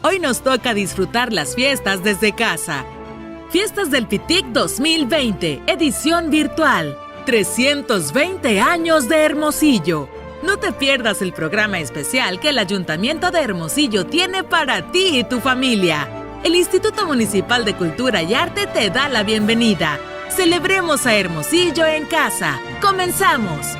Hoy nos toca disfrutar las fiestas desde casa. Fiestas del Pitic 2020, edición virtual. 320 años de Hermosillo. No te pierdas el programa especial que el Ayuntamiento de Hermosillo tiene para ti y tu familia. El Instituto Municipal de Cultura y Arte te da la bienvenida. Celebremos a Hermosillo en casa. ¡Comenzamos!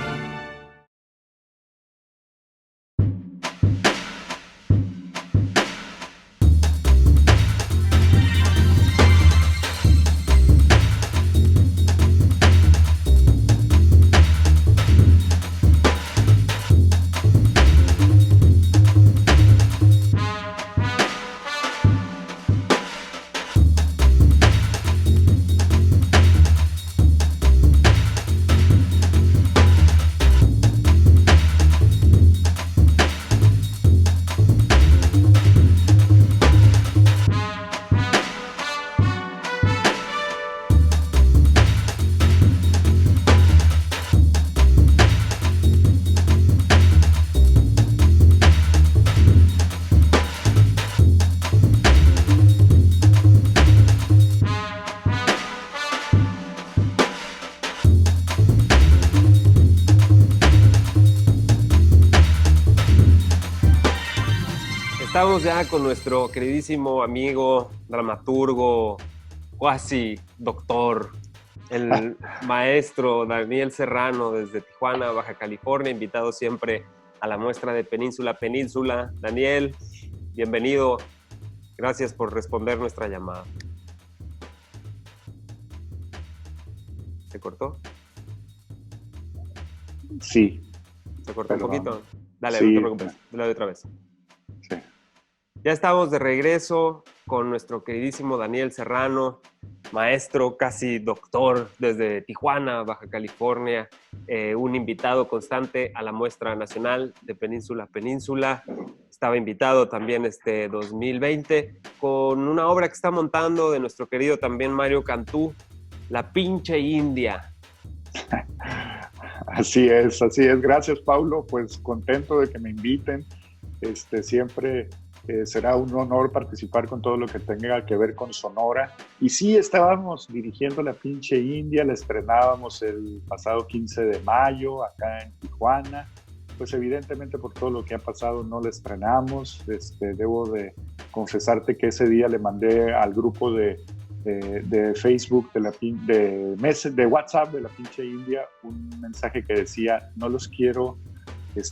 Estamos ya con nuestro queridísimo amigo, dramaturgo, cuasi doctor, el maestro Daniel Serrano desde Tijuana, Baja California, invitado siempre a la muestra de Península Península. Daniel, bienvenido. Gracias por responder nuestra llamada. ¿Se cortó? Sí. ¿Se cortó un poquito? Dale, sí. No te preocupes. Dale otra vez. Sí. Ya estamos de regreso con nuestro queridísimo Daniel Serrano, maestro, casi doctor desde Tijuana, Baja California, un invitado constante a la muestra nacional de Península Península. Estaba invitado también este 2020 con una obra que está montando de nuestro querido también Mario Cantú, La Pinche India. Así es. Gracias, Paulo. Pues contento de que me inviten. Siempre será un honor participar con todo lo que tenga que ver con Sonora. Y sí, estábamos dirigiendo La Pinche India, la estrenábamos el pasado 15 de mayo acá en Tijuana. Pues evidentemente por todo lo que ha pasado no la estrenamos. Debo de confesarte que ese día le mandé al grupo de Facebook, de WhatsApp de La Pinche India, un mensaje que decía: no los quiero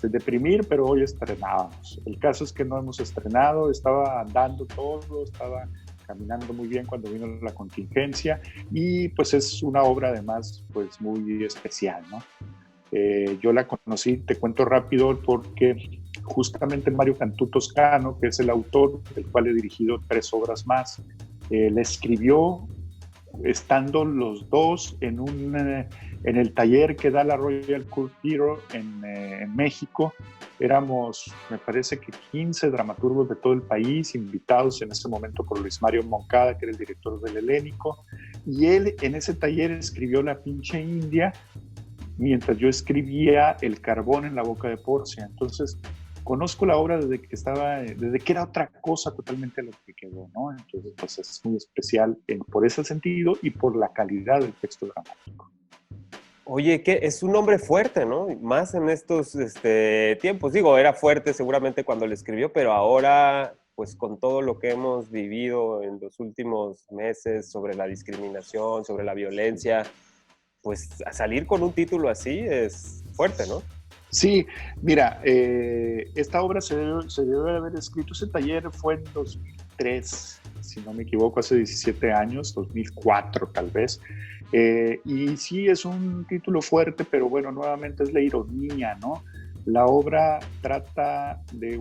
deprimir, pero hoy estrenábamos. El caso es que no hemos estrenado, estaba andando todo, estaba caminando muy bien cuando vino la contingencia, y pues es una obra además pues muy especial, ¿no? Yo la conocí, te cuento rápido, porque justamente Mario Cantú Toscano, que es el autor, del cual he dirigido 3 obras más, la escribió estando los dos en el taller que da la Royal Court Theatre en México. Éramos, me parece que 15 dramaturgos de todo el país, invitados en ese momento por Luis Mario Moncada, que era el director del Helénico, y él en ese taller escribió La Pinche India, mientras yo escribía El Carbón en la boca de Porcia. Entonces, conozco la obra desde que era otra cosa totalmente a lo que quedó, ¿no? Entonces, pues es muy especial por ese sentido y por la calidad del texto dramático. Oye, que es un hombre fuerte, ¿no? Más en estos tiempos. Digo, era fuerte seguramente cuando le escribió, pero ahora, pues con todo lo que hemos vivido en los últimos meses sobre la discriminación, sobre la violencia, pues a salir con un título así es fuerte, ¿no? Sí, mira, esta obra se debe de haber escrito, ese taller fue en 2003, si no me equivoco, hace 17 años, 2004 tal vez, y sí es un título fuerte, pero bueno, nuevamente es la ironía, ¿no? La obra trata de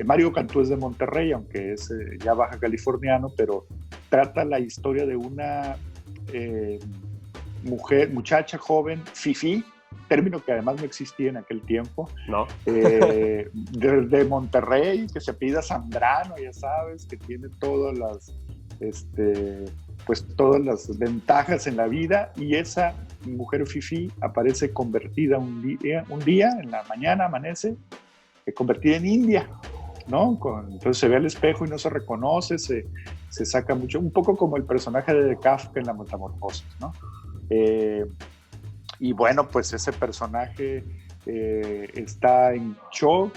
Mario Cantú es de Monterrey, aunque es ya baja californiano, pero trata la historia de una muchacha joven, término que además no existía en aquel tiempo, ¿no? de Monterrey, que se apellida Zambrano, ya sabes, que tiene todas las ventajas en la vida, y esa mujer fifí aparece convertida un día en la mañana, amanece convertida en india. ¿no? Entonces se ve al espejo y no se reconoce, se saca mucho, un poco como el personaje de Kafka en La Metamorfosis, ¿no? Y bueno, pues ese personaje está en shock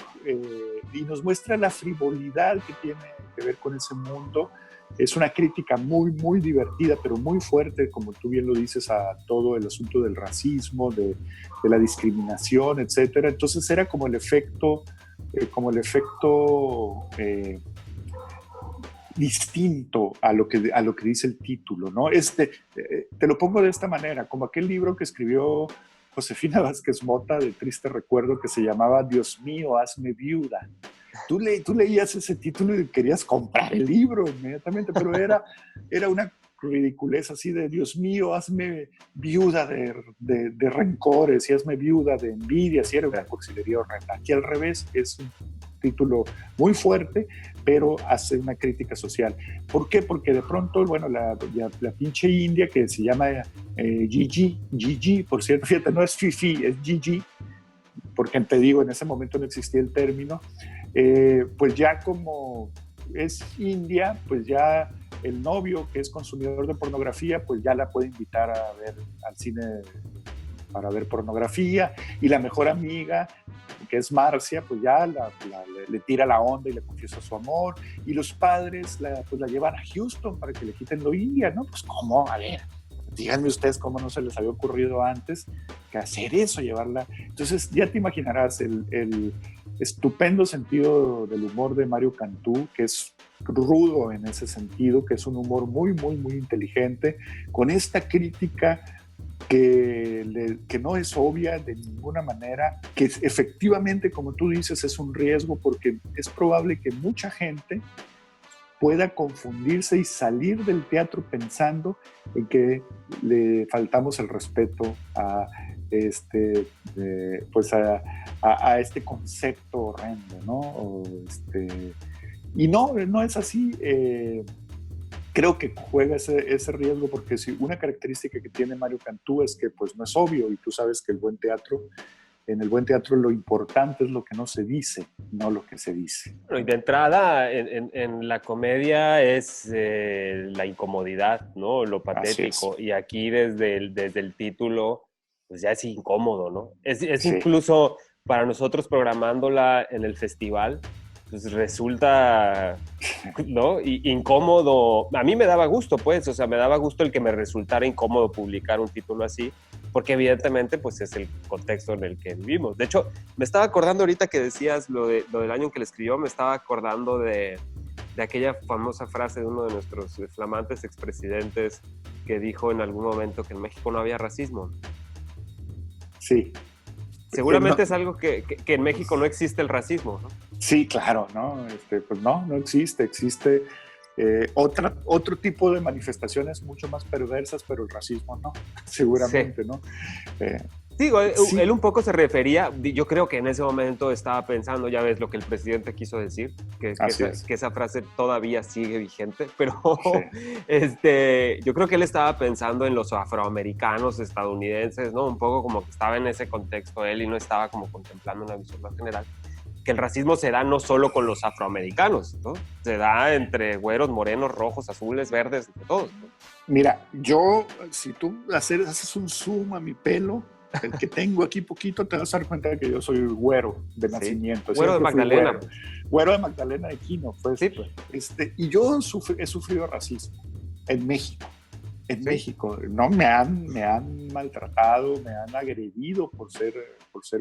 y nos muestra la frivolidad que tiene que ver con ese mundo. Es una crítica muy, muy divertida, pero muy fuerte, como tú bien lo dices, a todo el asunto del racismo, de la discriminación, etcétera. Entonces era como el efecto distinto a lo que dice el título, ¿no? Te lo pongo de esta manera, como aquel libro que escribió Josefina Vázquez Mota, de triste recuerdo, que se llamaba Dios mío, hazme viuda. Tú leías ese título y querías comprar el libro inmediatamente, pero era una ridiculez así de Dios mío, hazme viuda de rencores y hazme viuda de envidias, y era una cursilería horrenda. Aquí al revés, es un título muy fuerte, pero hace una crítica social. ¿Por qué? Porque de pronto, bueno, la pinche India, que se llama Gigi, por cierto, fíjate, no es Fifi, es Gigi, porque te digo, en ese momento no existía el término, pues ya como es India, pues ya el novio, que es consumidor de pornografía, pues ya la puede invitar a ver al cine para ver pornografía, y la mejor amiga, que es Marcia, pues ya le tira la onda y le confiesa su amor, y los padres la llevan a Houston para que le quiten lo India, ¿no? Pues ¿cómo? A ver, díganme ustedes cómo no se les había ocurrido antes que hacer eso, llevarla. Entonces ya te imaginarás el estupendo sentido del humor de Mario Cantú, que es rudo en ese sentido, que es un humor muy, muy, muy inteligente, con esta crítica que no es obvia de ninguna manera, que efectivamente, como tú dices, es un riesgo, porque es probable que mucha gente pueda confundirse y salir del teatro pensando en que le faltamos el respeto a este concepto horrendo, ¿no? Y no es así. Creo que juega ese riesgo, porque si una característica que tiene Mario Cantú es que pues no es obvio, y tú sabes que en el buen teatro lo importante es lo que no se dice, no lo que se dice. Bueno, y de entrada, en la comedia es la incomodidad, ¿no? Lo patético. Y aquí desde el título, pues ya es incómodo, ¿no? Es sí. Incluso para nosotros programándola en el festival, pues resulta, ¿no? Incómodo. A mí me daba gusto, pues, o sea, me daba gusto el que me resultara incómodo publicar un título así, porque evidentemente, pues, es el contexto en el que vivimos. De hecho, me estaba acordando ahorita que decías lo del año en que le escribió, me estaba acordando de aquella famosa frase de uno de nuestros flamantes expresidentes que dijo en algún momento que en México no había racismo. Sí. Seguramente es algo que en México no existe el racismo, ¿no? Sí, claro, ¿no? Pues no existe. Existe otro tipo de manifestaciones mucho más perversas, pero el racismo no, seguramente, sí. ¿No? Digo, él un poco se refería, yo creo que en ese momento estaba pensando, ya ves lo que el presidente quiso decir, que esa frase todavía sigue vigente, pero sí. Yo creo que él estaba pensando en los afroamericanos estadounidenses, ¿no? Un poco como que estaba en ese contexto él y no estaba como contemplando una visión más general. Que el racismo se da no solo con los afroamericanos, ¿no? Se da entre güeros, morenos, rojos, azules, verdes, entre todos, ¿no? Mira, si tú haces un zoom a mi pelo, el que tengo aquí poquito, te vas a dar cuenta de que yo soy güero de nacimiento. Güero de Magdalena. Güero de Magdalena de Quino, pues. Sí, pues. Y yo he sufrido racismo en México. En México, no me han maltratado, me han agredido por ser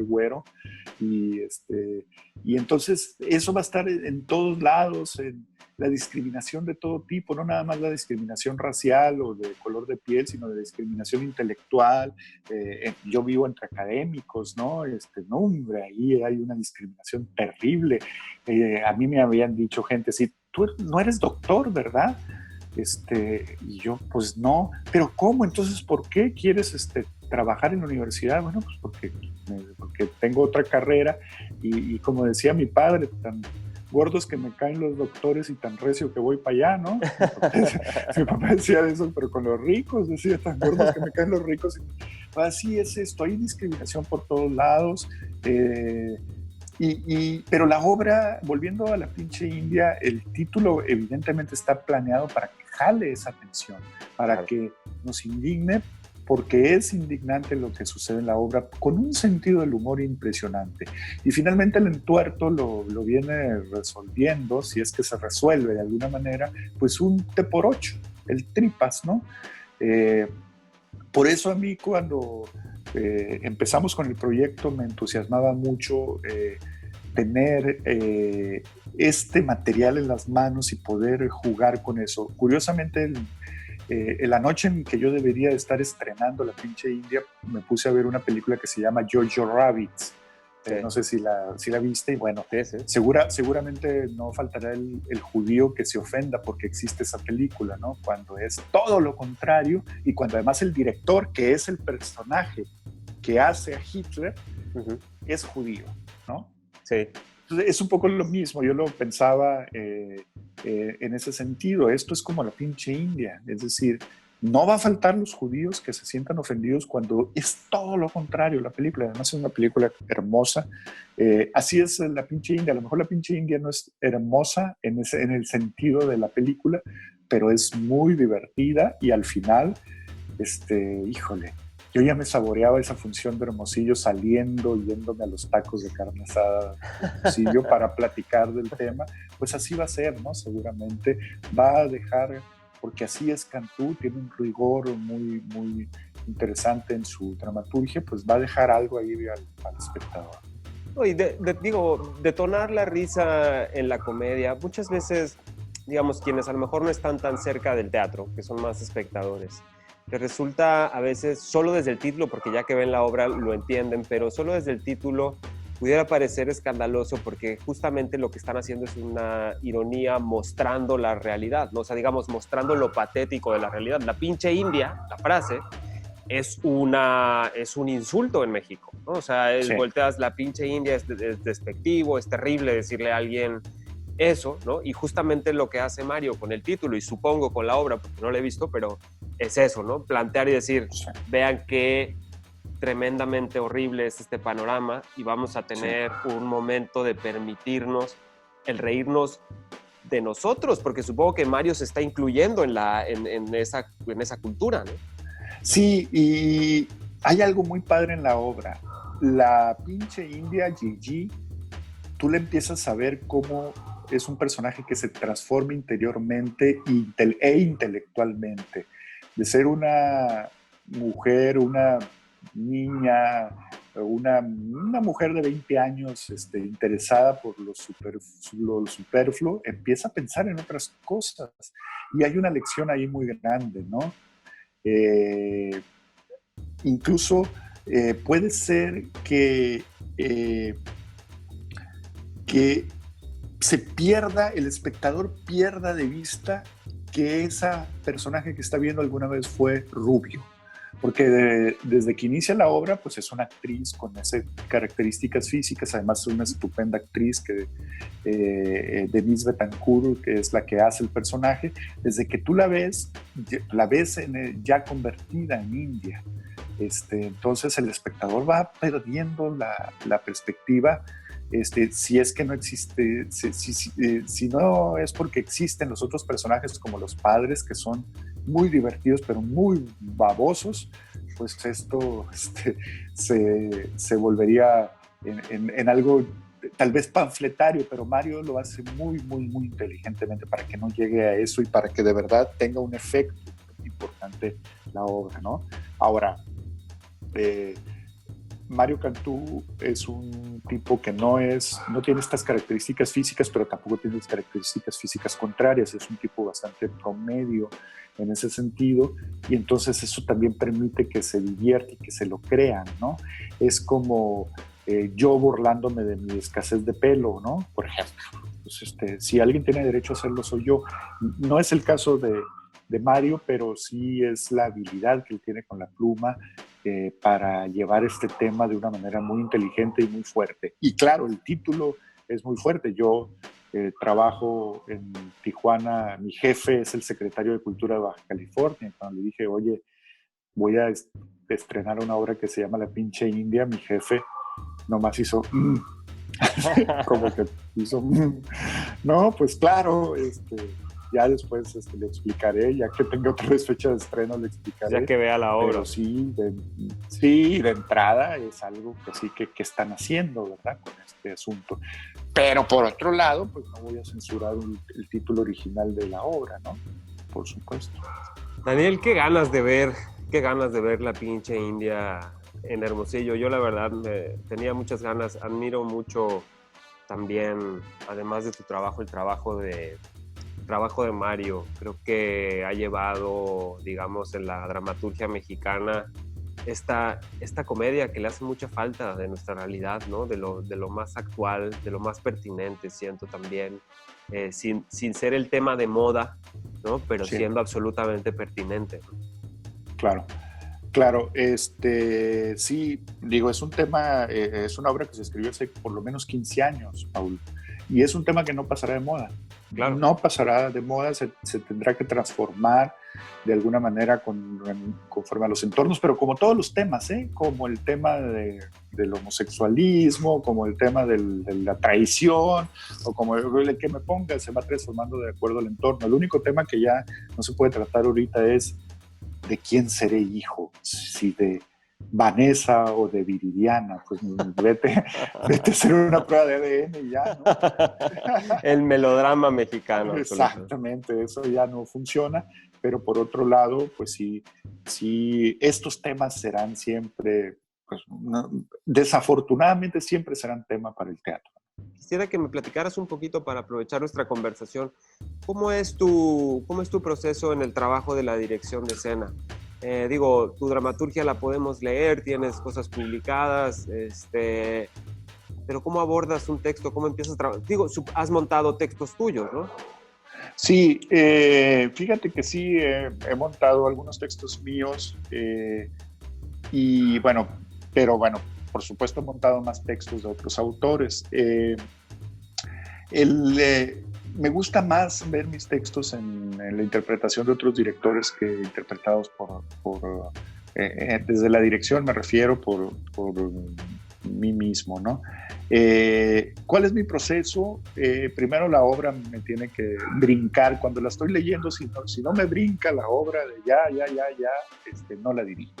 güero, y entonces eso va a estar en todos lados, en la discriminación de todo tipo, no nada más la discriminación racial o de color de piel, sino de discriminación intelectual. Yo vivo entre académicos, ¿no? No, hombre, ahí hay una discriminación terrible. A mí me habían dicho gente así, tú no eres doctor, ¿verdad? Y yo, pues no, pero ¿cómo? Entonces, ¿por qué quieres trabajar en la universidad? Bueno, pues porque tengo otra carrera, y como decía mi padre, tan gordos que me caen los doctores y tan recio que voy para allá, ¿no? Mi papá decía eso, pero con los ricos, decía, tan gordos que me caen los ricos. Así es esto, hay discriminación por todos lados. Pero la obra, volviendo a la pinche India, el título evidentemente está planeado para que jale esa atención, para que nos indigne, porque es indignante lo que sucede en la obra, con un sentido del humor impresionante. Y finalmente el entuerto lo viene resolviendo, si es que se resuelve de alguna manera, pues un T por 8, el tripas, ¿no? Por eso a mí cuando empezamos con el proyecto me entusiasmaba mucho tener este material en las manos y poder jugar con eso. Curiosamente, la noche en que yo debería estar estrenando La pinche India, me puse a ver una película que se llama Jojo Rabbit. No sé si la viste, y bueno, sí. Seguramente no faltará el judío que se ofenda porque existe esa película, ¿no? Cuando es todo lo contrario, y cuando además el director, que es el personaje que hace a Hitler, es judío, ¿no? Sí. Entonces, es un poco lo mismo, yo lo pensaba en ese sentido. Esto es como la pinche India, es decir, no va a faltar los judíos que se sientan ofendidos cuando es todo lo contrario la película. Además es una película hermosa. Así es la pinche India. A lo mejor la pinche India no es hermosa en el sentido de la película, pero es muy divertida, y al final, híjole, yo ya me saboreaba esa función de Hermosillo saliendo, yéndome a los tacos de carne asada de Hermosillo para platicar del tema. Pues así va a ser, ¿no? Seguramente va a dejar, porque así es Cantú, tiene un rigor muy, muy interesante en su dramaturgia, pues va a dejar algo ahí al espectador. Y detonar la risa en la comedia, muchas veces, digamos, quienes a lo mejor no están tan cerca del teatro, que son más espectadores, les resulta a veces, solo desde el título, porque ya que ven la obra lo entienden, pero solo desde el título pudiera parecer escandaloso, porque justamente lo que están haciendo es una ironía mostrando la realidad, ¿no? O sea, digamos, mostrando lo patético de la realidad. La pinche India, la frase, es un insulto en México, ¿no? O sea, sí. Volteas la pinche India, es despectivo, es terrible decirle a alguien eso, ¿no? Y justamente lo que hace Mario con el título, y supongo con la obra, porque no la he visto, pero es eso, ¿no? Plantear y decir, vean qué tremendamente horrible es este panorama, y vamos a tener un momento de permitirnos el reírnos de nosotros, porque supongo que Mario se está incluyendo en esa cultura, ¿no? Sí, y hay algo muy padre en la obra. La pinche India, Gigi, tú le empiezas a ver cómo es un personaje que se transforma interiormente e intelectualmente. De ser una mujer, una niña, una mujer de 20 años interesada por lo superfluo, empieza a pensar en otras cosas. Y hay una lección ahí muy grande, ¿no? Incluso puede ser que se pierda, el espectador pierda de vista que esa personaje que está viendo alguna vez fue rubio, porque desde que inicia la obra pues es una actriz con esas características físicas, además es una estupenda actriz Denise Betancourt, que es la que hace el personaje. Desde que tú la ves ya convertida en India. Entonces el espectador va perdiendo la perspectiva. Si es que no existe, si no es porque existen los otros personajes como los padres, que son muy divertidos pero muy babosos, pues esto se volvería en algo tal vez panfletario, pero Mario lo hace muy, muy, muy inteligentemente para que no llegue a eso y para que de verdad tenga un efecto importante la obra, ¿no? Ahora, Mario Cantú es un tipo que no tiene estas características físicas, pero tampoco tiene las características físicas contrarias. Es un tipo bastante promedio en ese sentido, y entonces eso también permite que se divierta y que se lo crean, ¿no? Es como yo burlándome de mi escasez de pelo, ¿no? Por ejemplo, pues si alguien tiene derecho a hacerlo, soy yo. No es el caso de Mario, pero sí es la habilidad que él tiene con la pluma para llevar este tema de una manera muy inteligente y muy fuerte. Y claro, el título es muy fuerte. Yo trabajo en Tijuana, mi jefe es el secretario de Cultura de Baja California. Cuando le dije, oye, voy a estrenar una obra que se llama La pinche India, mi jefe nomás hizo Como que hizo, no, pues claro, ya después le explicaré, ya que tenga otra vez fecha de estreno, le explicaré. Ya que vea la obra. Pero sí, de entrada es algo que sí que están haciendo, ¿verdad? Con este asunto. Pero por otro lado, pues no voy a censurar el título original de la obra, ¿no? Por supuesto. Daniel, qué ganas de ver la pinche India en Hermosillo. Yo la verdad tenía muchas ganas, admiro mucho también, además de tu trabajo, el trabajo de Mario. Creo que ha llevado, digamos, en la dramaturgia mexicana esta comedia que le hace mucha falta de nuestra realidad, ¿no? De lo más actual, de lo más pertinente, siento también, sin ser el tema de moda, ¿no? Pero sí, siendo absolutamente pertinente, ¿no? Claro, sí, digo, es un tema, es una obra que se escribió hace por lo menos 15 años, Paul, y es un tema que no pasará de moda. Claro. No pasará de moda, se tendrá que transformar de alguna manera conforme a los entornos, pero como todos los temas, como el tema del homosexualismo, como el tema de la traición, o como el que me ponga, se va transformando de acuerdo al entorno. El único tema que ya no se puede tratar ahorita es de quién seré hijo, si de Vanessa o de Viridiana, pues vete a hacer una prueba de ADN y ya, ¿no? El melodrama mexicano. Exactamente, eso ya no funciona, pero por otro lado, pues sí estos temas serán siempre, pues, desafortunadamente siempre serán tema para el teatro. Quisiera que me platicaras un poquito para aprovechar nuestra conversación. ¿Cómo es tu proceso en el trabajo de la dirección de escena? Tu dramaturgia la podemos leer, tienes cosas publicadas, pero ¿cómo abordas un texto? ¿Cómo empiezas a trabajar? Has montado textos tuyos, ¿no? Sí, fíjate que sí, he montado algunos textos míos pero por supuesto he montado más textos de otros autores. Me gusta más ver mis textos en la interpretación de otros directores que interpretados desde la dirección, me refiero, por mí mismo, ¿no? ¿Cuál es mi proceso? Primero la obra me tiene que brincar. Cuando la estoy leyendo, si no me brinca la obra de no la dirijo.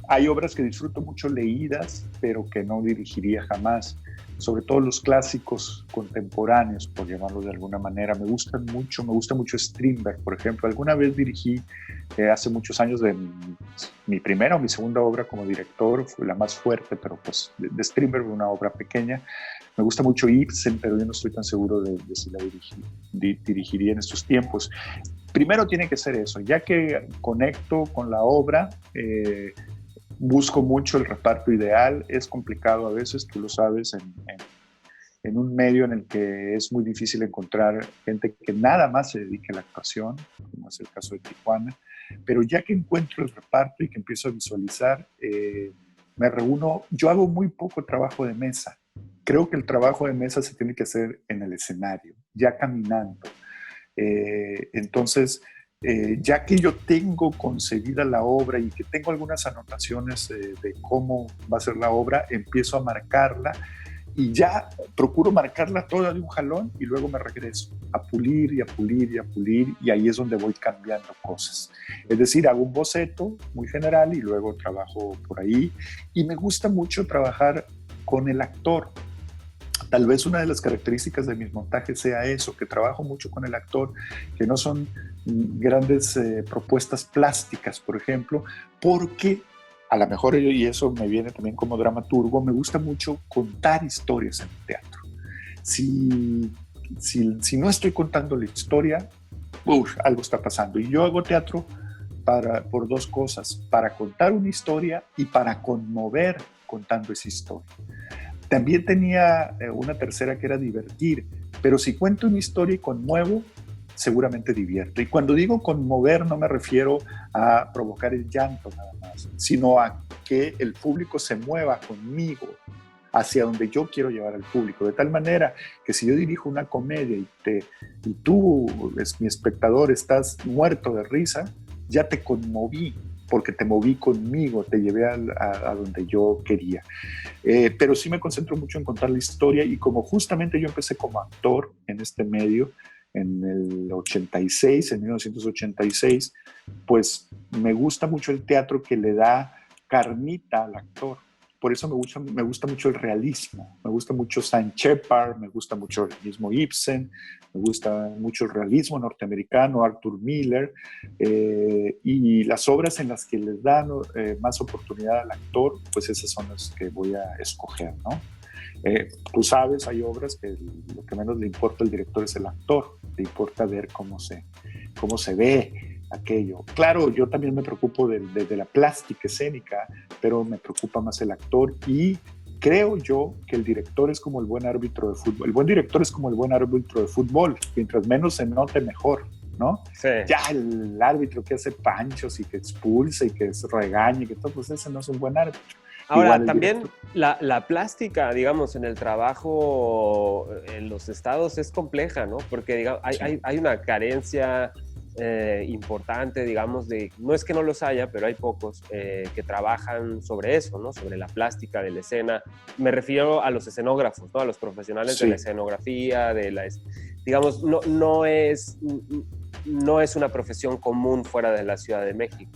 Hay obras que disfruto mucho leídas, pero que no dirigiría jamás, sobre todo los clásicos contemporáneos, por llamarlo de alguna manera. Me gusta mucho Strindberg, por ejemplo. Alguna vez dirigí hace muchos años de mi primera o mi segunda obra como director, fue la más fuerte, pero pues de Strindberg, una obra pequeña. Me gusta mucho Ibsen, pero yo no estoy tan seguro de si la dirigiría en estos tiempos. Primero tiene que ser eso, ya que conecto con la obra, busco mucho el reparto ideal. Es complicado a veces, tú lo sabes, en un medio en el que es muy difícil encontrar gente que nada más se dedique a la actuación, como es el caso de Tijuana, pero ya que encuentro el reparto y que empiezo a visualizar, me reúno. Yo hago muy poco trabajo de mesa. Creo que el trabajo de mesa se tiene que hacer en el escenario, ya caminando. Entonces, ya que yo tengo concebida la obra y que tengo algunas anotaciones de cómo va a ser la obra, empiezo a marcarla y ya procuro marcarla toda de un jalón y luego me regreso a pulir y a pulir y a pulir, y ahí es donde voy cambiando cosas. Es decir, hago un boceto muy general y luego trabajo por ahí, y me gusta mucho trabajar con el actor. Tal vez una de las características de mis montajes sea eso, que trabajo mucho con el actor, que no son grandes propuestas plásticas, por ejemplo, porque a lo mejor, y eso me viene también como dramaturgo, me gusta mucho contar historias en el teatro. Si no estoy contando la historia, algo está pasando. Y yo hago teatro por dos cosas: para contar una historia y para conmover contando esa historia. También tenía una tercera, que era divertir, pero si cuento una historia y conmuevo, seguramente divierto. Y cuando digo conmover, no me refiero a provocar el llanto nada más, sino a que el público se mueva conmigo hacia donde yo quiero llevar al público, de tal manera que si yo dirijo una comedia y tú, mi espectador, estás muerto de risa, ya te conmoví, porque te moví conmigo, te llevé a donde yo quería. Pero sí me concentro mucho en contar la historia, y como justamente yo empecé como actor en este medio en el 86, en 1986, pues me gusta mucho el teatro que le da carnita al actor. Por eso me gusta mucho el realismo, me gusta mucho Saint Shepard, me gusta mucho el mismo Ibsen, me gusta mucho el realismo norteamericano, Arthur Miller, y las obras en las que les dan más oportunidad al actor, pues esas son las que voy a escoger, ¿no? Tú sabes, hay obras que lo que menos le importa al director es el actor, le importa ver cómo se ve aquello. Claro, yo también me preocupo de la plástica escénica, pero me preocupa más el actor, y creo yo que el director es como el buen árbitro de fútbol. El buen director es como el buen árbitro de fútbol. Mientras menos se note, mejor, ¿no? Sí. Ya el árbitro que hace panchos y que expulsa y que regaña y que todo, pues ese no es un buen árbitro. Ahora, también la plástica, digamos, en el trabajo en los estados es compleja, ¿no? Porque digamos, hay una carencia importante, digamos, no es que no los haya, pero hay pocos que trabajan sobre eso, ¿no? Sobre la plástica de la escena. Me refiero a los escenógrafos, ¿no? A los profesionales de la escenografía, digamos, no es una profesión común fuera de la Ciudad de México.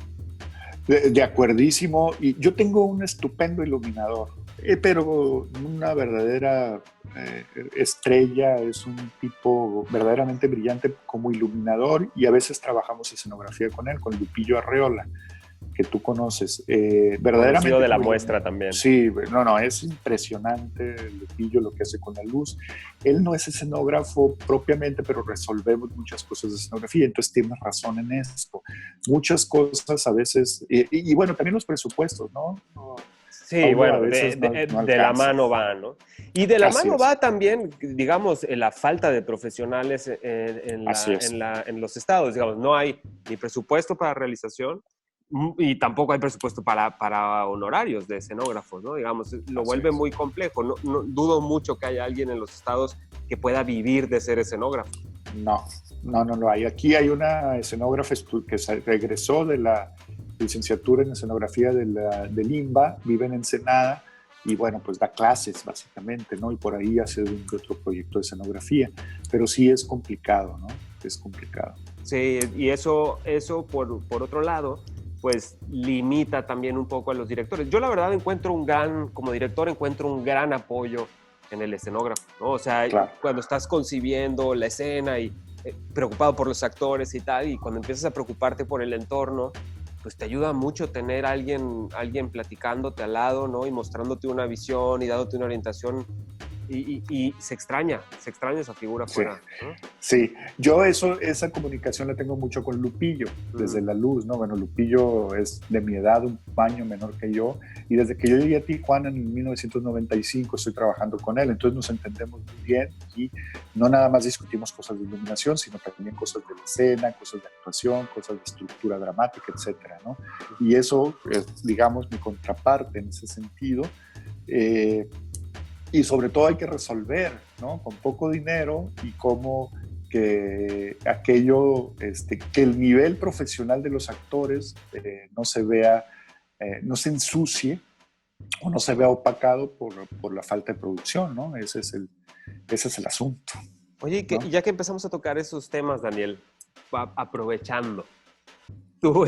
De acuerdísimo, y yo tengo un estupendo iluminador, pero una verdadera estrella, es un tipo verdaderamente brillante como iluminador, y a veces trabajamos escenografía con él, con Lupillo Arreola, que tú conoces. Verdaderamente conocido de La Muestra también. Sí, no, es impresionante Lupillo lo que hace con la luz. Él no es escenógrafo propiamente, pero resolvemos muchas cosas de escenografía, entonces tienes razón en esto. Muchas cosas a veces, y bueno, también los presupuestos, ¿no? Sí, Paulo, bueno, de la mano va, ¿no? Y de la mano va también, digamos, la falta de profesionales en los estados. Digamos, no hay ni presupuesto para realización y tampoco hay presupuesto para honorarios de escenógrafos, ¿no? Digamos, lo vuelve muy complejo. No, dudo mucho que haya alguien en los estados que pueda vivir de ser escenógrafo. No hay. Aquí hay una escenógrafa que regresó de la licenciatura en escenografía del IMBA, vive en Ensenada, y bueno, pues da clases básicamente, ¿no? Y por ahí hace otro proyecto de escenografía, pero sí es complicado, ¿no? Es complicado. Sí, y eso por otro lado, pues limita también un poco a los directores. Yo la verdad como director encuentro un gran apoyo en el escenógrafo, ¿no? O sea, claro, cuando estás concibiendo la escena y preocupado por los actores y tal, y cuando empiezas a preocuparte por el entorno, pues te ayuda mucho tener a alguien platicándote al lado, ¿no? Y mostrándote una visión y dándote una orientación. Y se extraña esa figura fuera, ¿no? Sí, yo esa comunicación la tengo mucho con Lupillo, desde la luz, ¿no? Bueno, Lupillo es de mi edad, un año menor que yo, y desde que yo llegué a Tijuana en 1995 estoy trabajando con él, entonces nos entendemos muy bien, y no nada más discutimos cosas de iluminación, sino también cosas de la escena, cosas de actuación, cosas de estructura dramática, etcétera, ¿no? Y eso es, digamos, mi contraparte en ese sentido. Y sobre todo hay que resolver, ¿no? Con poco dinero, y cómo que aquello, que el nivel profesional de los actores no se vea, no se ensucie o no se vea opacado por la falta de producción, ¿no? Ese es el asunto. Oye, ¿no? Ya que empezamos a tocar esos temas, Daniel, aprovechando, tú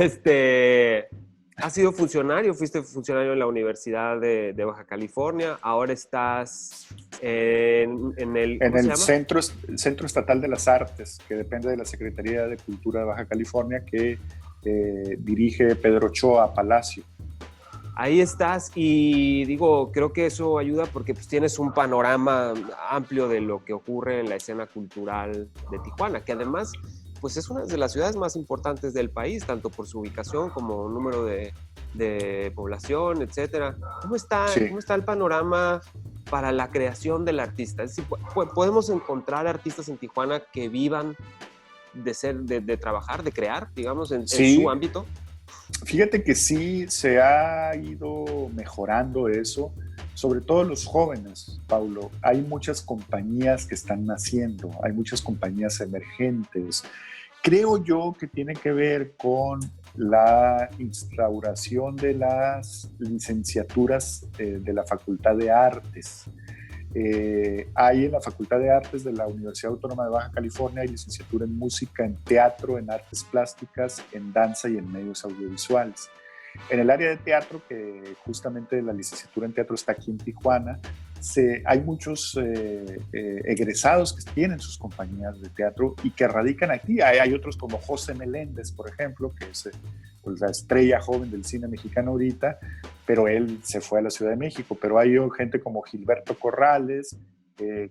has sido funcionario, fuiste funcionario en la Universidad de Baja California, ahora estás en el Centro Estatal de las Artes, que depende de la Secretaría de Cultura de Baja California, que dirige Pedro Ochoa Palacio. Ahí estás, y digo, creo que eso ayuda porque pues, tienes un panorama amplio de lo que ocurre en la escena cultural de Tijuana, que además pues es una de las ciudades más importantes del país, tanto por su ubicación como número de población, etcétera. ¿Cómo está el panorama para la creación del artista? Es decir, ¿podemos encontrar artistas en Tijuana que vivan de trabajar, de crear, digamos, en su ámbito? Fíjate que sí se ha ido mejorando eso, sobre todo los jóvenes, Paulo. Hay muchas compañías que están naciendo, hay muchas compañías emergentes Creo yo que tiene que ver con la instauración de las licenciaturas de la Facultad de Artes. Hay en la Facultad de Artes de la Universidad Autónoma de Baja California, hay licenciatura en música, en teatro, en artes plásticas, en danza y en medios audiovisuales. En el área de teatro, que justamente la licenciatura en teatro está aquí en Tijuana, hay muchos egresados que tienen sus compañías de teatro y que radican aquí. Hay otros como José Meléndez, por ejemplo, que es pues, la estrella joven del cine mexicano ahorita, pero él se fue a la Ciudad de México. Pero hay gente como Gilberto Corrales, que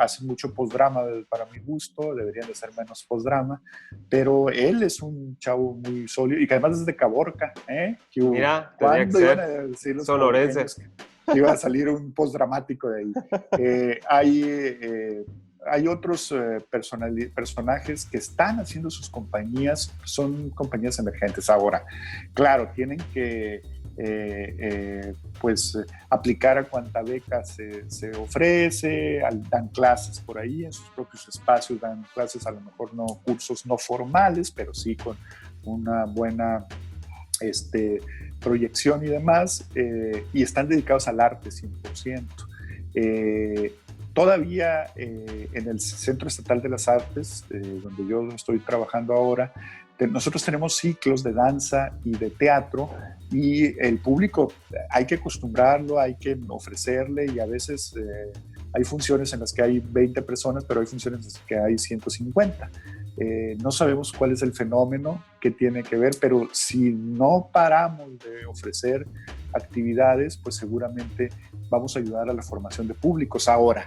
hacen mucho posdrama para mi gusto, deberían de ser menos posdrama, pero él es un chavo muy sólido y que además es de Caborca. Mira, tenía que ser sonorense. Iba a salir un postdramático de ahí. Hay otros personajes que están haciendo sus compañías, son compañías emergentes. Ahora, claro, tienen que aplicar a cuanta beca se ofrece, dan clases por ahí en sus propios espacios, dan clases a lo mejor no cursos no formales, pero sí con una buena proyección y demás, y están dedicados al arte 100%. Todavía en el Centro Estatal de las Artes, donde yo estoy trabajando ahora, nosotros tenemos ciclos de danza y de teatro, y el público hay que acostumbrarlo, hay que ofrecerle, y a veces hay funciones en las que hay 20 personas, pero hay funciones en las que hay 150. No sabemos cuál es el fenómeno que tiene que ver, pero si no paramos de ofrecer actividades, pues seguramente vamos a ayudar a la formación de públicos. Ahora,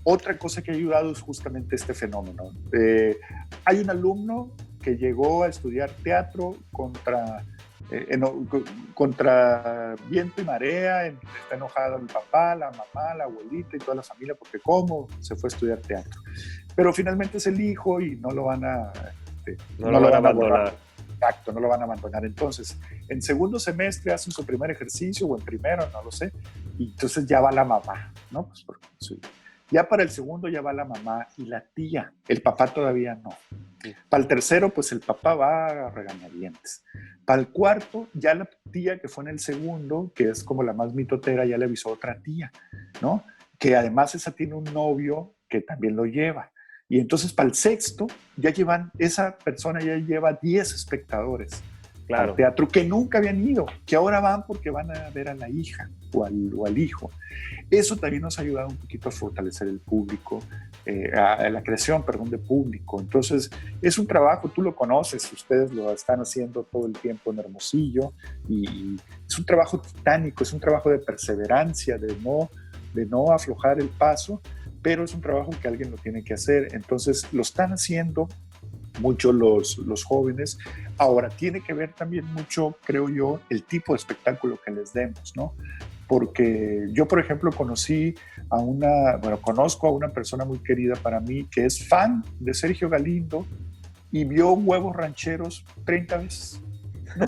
otra cosa que ha ayudado es justamente este fenómeno. Hay un alumno que llegó a estudiar teatro contra viento y marea, está enojado el papá, la mamá, la abuelita y toda la familia porque cómo se fue a estudiar teatro. Pero finalmente es el hijo y no lo van a abandonar. Exacto, no lo van a abandonar. Entonces, en segundo semestre hacen su primer ejercicio, o en primero, no lo sé, y entonces ya va la mamá, ¿no? Pues porque sí. Ya para el segundo ya va la mamá y la tía, el papá todavía no. Para el tercero, pues el papá va a regañadientes. Para el cuarto, ya la tía que fue en el segundo, que es como la más mitotera, ya le avisó a otra tía, ¿no? Que además esa tiene un novio que también lo lleva. Y entonces para el sexto, esa persona ya lleva 10 espectadores al teatro que nunca habían ido, que ahora van porque van a ver a la hija o al hijo. Eso también nos ha ayudado un poquito a fortalecer el público, a la creación, de público. Entonces, es un trabajo, tú lo conoces, ustedes lo están haciendo todo el tiempo en Hermosillo, y es un trabajo titánico, es un trabajo de perseverancia, de no aflojar el paso, pero es un trabajo que alguien lo tiene que hacer. Entonces, lo están haciendo mucho los jóvenes. Ahora, tiene que ver también mucho, creo yo, el tipo de espectáculo que les demos, ¿no? Porque yo, por ejemplo, conozco a una persona muy querida para mí que es fan de Sergio Galindo y vio Huevos Rancheros 30 veces, ¿no?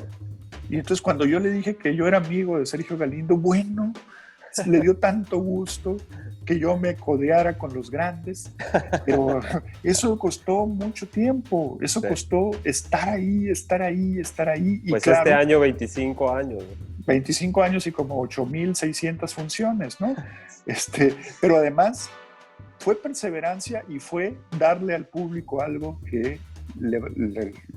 Y entonces cuando yo le dije que yo era amigo de Sergio Galindo, bueno, le dio tanto gusto que yo me codeara con los grandes, pero eso costó mucho tiempo, eso costó estar ahí. Y pues claro, este año 25 años. 25 años y como 8,600 funciones, ¿no? Pero además fue perseverancia y fue darle al público algo que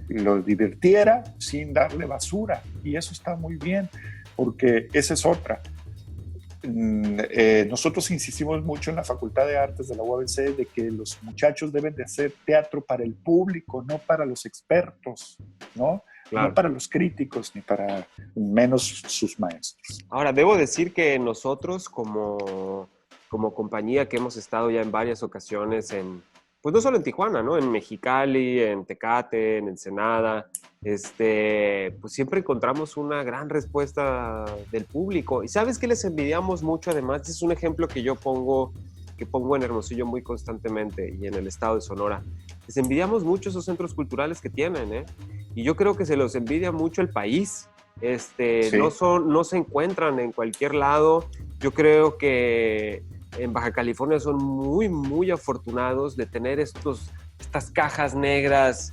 lo divirtiera sin darle basura, y eso está muy bien, porque esa es otra. Nosotros insistimos mucho en la Facultad de Artes de la UABC de que los muchachos deben de hacer teatro para el público, no para los expertos, ¿no? Claro. No para los críticos, ni para menos sus maestros. Ahora, debo decir que nosotros como compañía que hemos estado ya en varias ocasiones pues no solo en Tijuana, ¿no? En Mexicali, en Tecate, en Ensenada, pues siempre encontramos una gran respuesta del público. ¿Y sabes qué les envidiamos mucho? Además, es un ejemplo que yo pongo en Hermosillo muy constantemente y en el estado de Sonora. Les envidiamos mucho esos centros culturales que tienen, ¿eh? Y yo creo que se los envidia mucho el país. Sí. No se encuentran en cualquier lado. Yo creo que en Baja California son muy, muy afortunados de tener estos estas cajas negras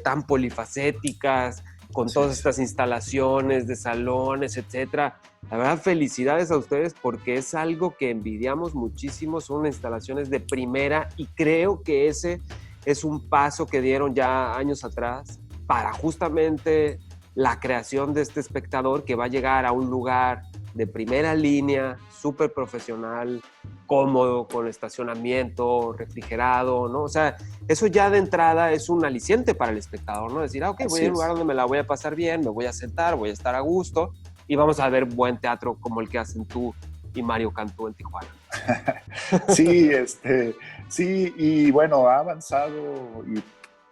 tan polifacéticas, con todas estas instalaciones de salones, etcétera. La verdad, felicidades a ustedes porque es algo que envidiamos muchísimo, son instalaciones de primera y creo que ese es un paso que dieron ya años atrás para justamente la creación de este espectador que va a llegar a un lugar de primera línea, súper profesional, cómodo, con estacionamiento, refrigerado, ¿no? O sea, eso ya de entrada es un aliciente para el espectador, ¿no? Decir, ok, voy a un lugar donde me la voy a pasar bien, me voy a sentar, voy a estar a gusto y vamos a ver buen teatro como el que hacen tú y Mario Cantú en Tijuana. Sí, sí, y bueno, ha avanzado y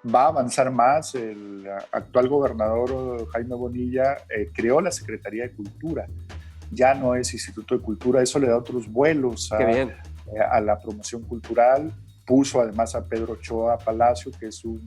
va a avanzar más. El actual gobernador Jaime Bonilla creó la Secretaría de Cultura. Ya no es Instituto de Cultura, eso le da otros vuelos a la promoción cultural. Puso además a Pedro Ochoa Palacio, que es un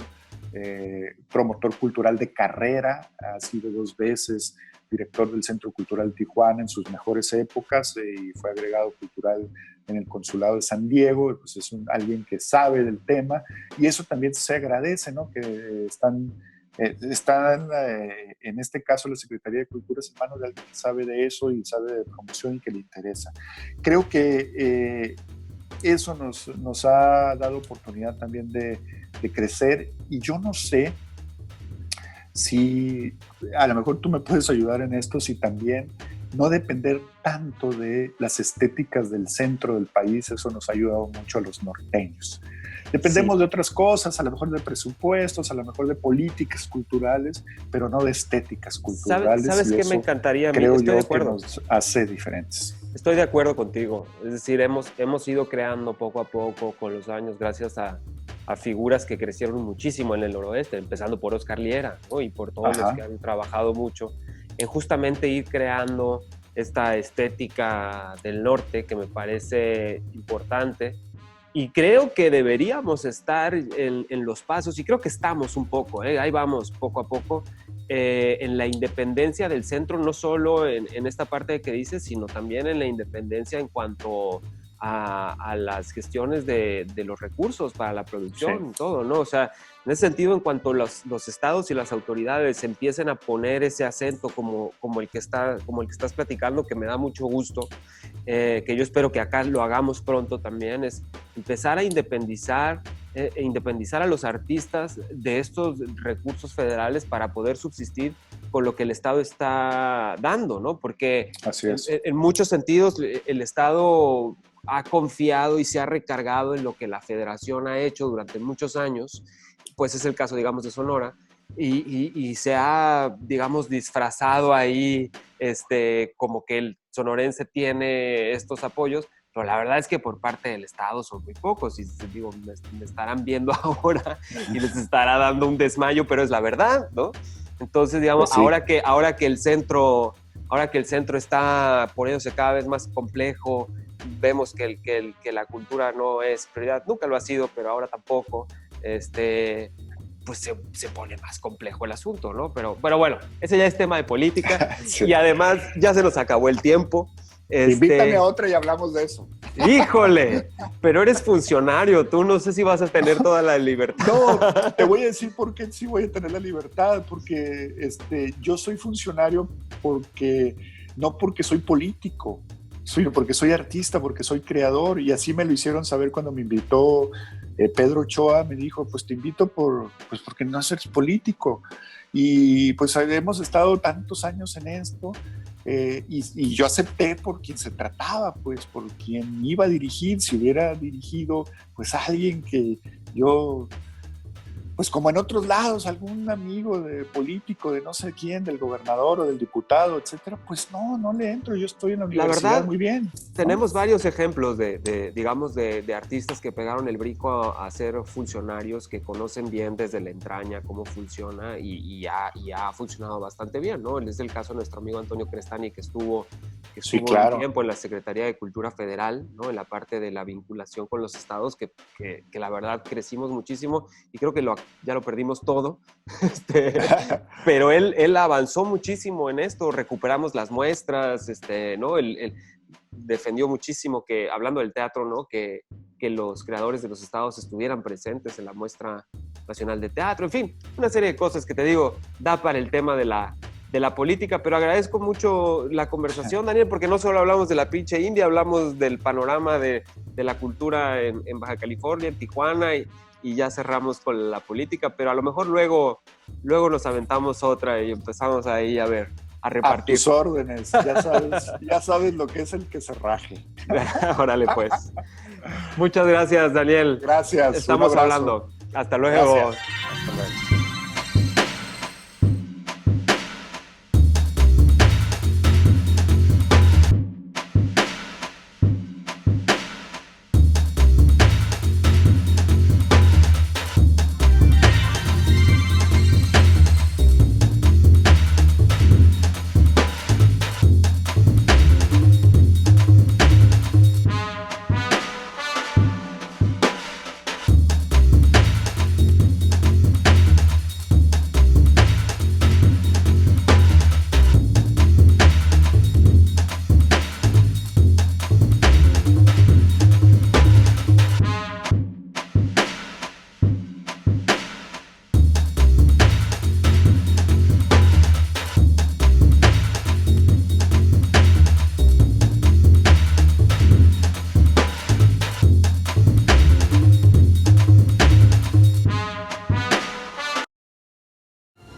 promotor cultural de carrera, ha sido 2 veces director del Centro Cultural Tijuana en sus mejores épocas y fue agregado cultural en el Consulado de San Diego. Pues es alguien que sabe del tema y eso también se agradece, ¿no? Que están en este caso la Secretaría de Cultura es en manos de alguien que sabe de eso y sabe de promoción y que le interesa. Creo que eso nos ha dado oportunidad también de crecer y yo no sé si a lo mejor tú me puedes ayudar en esto, si también no depender tanto de las estéticas del centro del país, eso nos ha ayudado mucho a los norteños. Dependemos de otras cosas, a lo mejor de presupuestos, a lo mejor de políticas culturales, pero no de estéticas culturales. ¿Sabes qué me encantaría? Creo yo que nos hace diferentes. Estoy de acuerdo contigo. Es decir, hemos ido creando poco a poco con los años, gracias a figuras que crecieron muchísimo en el noroeste, empezando por Oscar Liera, ¿no? Y por todos los que han trabajado mucho en justamente ir creando esta estética del norte que me parece importante. Y creo que deberíamos estar en los pasos, y creo que estamos un poco, ahí vamos poco a poco, en la independencia del centro, no solo en esta parte que dices, sino también en la independencia en cuanto a las gestiones de los recursos para la producción, todo, ¿no? O sea, en ese sentido, en cuanto los estados y las autoridades empiecen a poner ese acento como el que estás platicando, que me da mucho gusto, que yo espero que acá lo hagamos pronto también, es empezar a independizar a los artistas de estos recursos federales para poder subsistir con lo que el Estado está dando, ¿no? Porque en muchos sentidos el Estado ha confiado y se ha recargado en lo que la Federación ha hecho durante muchos años, pues es el caso, digamos, de Sonora, y se ha, digamos, disfrazado ahí como que el sonorense tiene estos apoyos, pero la verdad es que por parte del Estado son muy pocos, y digo, me estarán viendo ahora y les estará dando un desmayo, pero es la verdad, ¿no? Entonces, digamos, pues sí. ahora que el centro está poniéndose cada vez más complejo, vemos que la cultura no es prioridad, nunca lo ha sido, pero ahora tampoco, pues se pone más complejo el asunto, ¿no? Pero bueno, ese ya es tema de política sí. Y además ya se nos acabó el tiempo. Invítame a otra y hablamos de eso. ¡Híjole! Pero eres funcionario, tú no sé si vas a tener toda la libertad. No, te voy a decir por qué sí voy a tener la libertad, porque yo soy funcionario no porque soy político, porque soy artista, porque soy creador, y así me lo hicieron saber cuando me invitó Pedro Ochoa. Me dijo, pues te invito porque no eres político, y pues hemos estado tantos años en esto, y yo acepté por quien se trataba, pues por quien iba a dirigir. Si hubiera dirigido pues a alguien que yo, pues como en otros lados, algún amigo de político, de no sé quién, del gobernador o del diputado, etcétera, pues no le entro. Yo estoy en la universidad, la verdad, muy bien. Tenemos varios ejemplos de artistas que pegaron el brinco a ser funcionarios, que conocen bien desde la entraña cómo funciona y ha funcionado bastante bien, ¿no? Es el caso de nuestro amigo Antonio Crestani, que estuvo sí, claro, un tiempo en la Secretaría de Cultura Federal, ¿no? En la parte de la vinculación con los estados, que la verdad crecimos muchísimo, y creo que ya lo perdimos todo, pero él avanzó muchísimo en esto, recuperamos las muestras, ¿no? Él defendió muchísimo, que hablando del teatro, ¿no? Que que los creadores de los estados estuvieran presentes en la Muestra Nacional de Teatro. En fin, una serie de cosas que te digo, da para el tema de la política, pero agradezco mucho la conversación, Daniel, porque no solo hablamos de la pinche India, hablamos del panorama de la cultura en Baja California, en Tijuana, y ya cerramos con la política, pero a lo mejor luego nos aventamos otra y empezamos ahí a repartir. A tus órdenes, ya sabes lo que es el que se raje. Órale, pues. Muchas gracias, Daniel. Gracias. Estamos hablando. Hasta luego. Gracias. Hasta luego.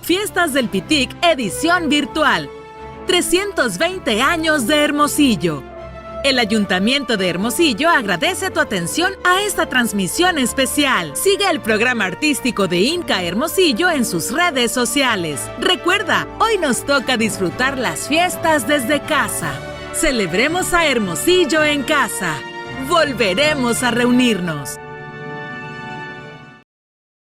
Fiestas del Pitic, edición virtual. 320 años de Hermosillo. El Ayuntamiento de Hermosillo agradece tu atención a esta transmisión especial. Sigue el programa artístico de Inca Hermosillo en sus redes sociales. Recuerda, hoy nos toca disfrutar las fiestas desde casa. Celebremos a Hermosillo en casa. Volveremos a reunirnos.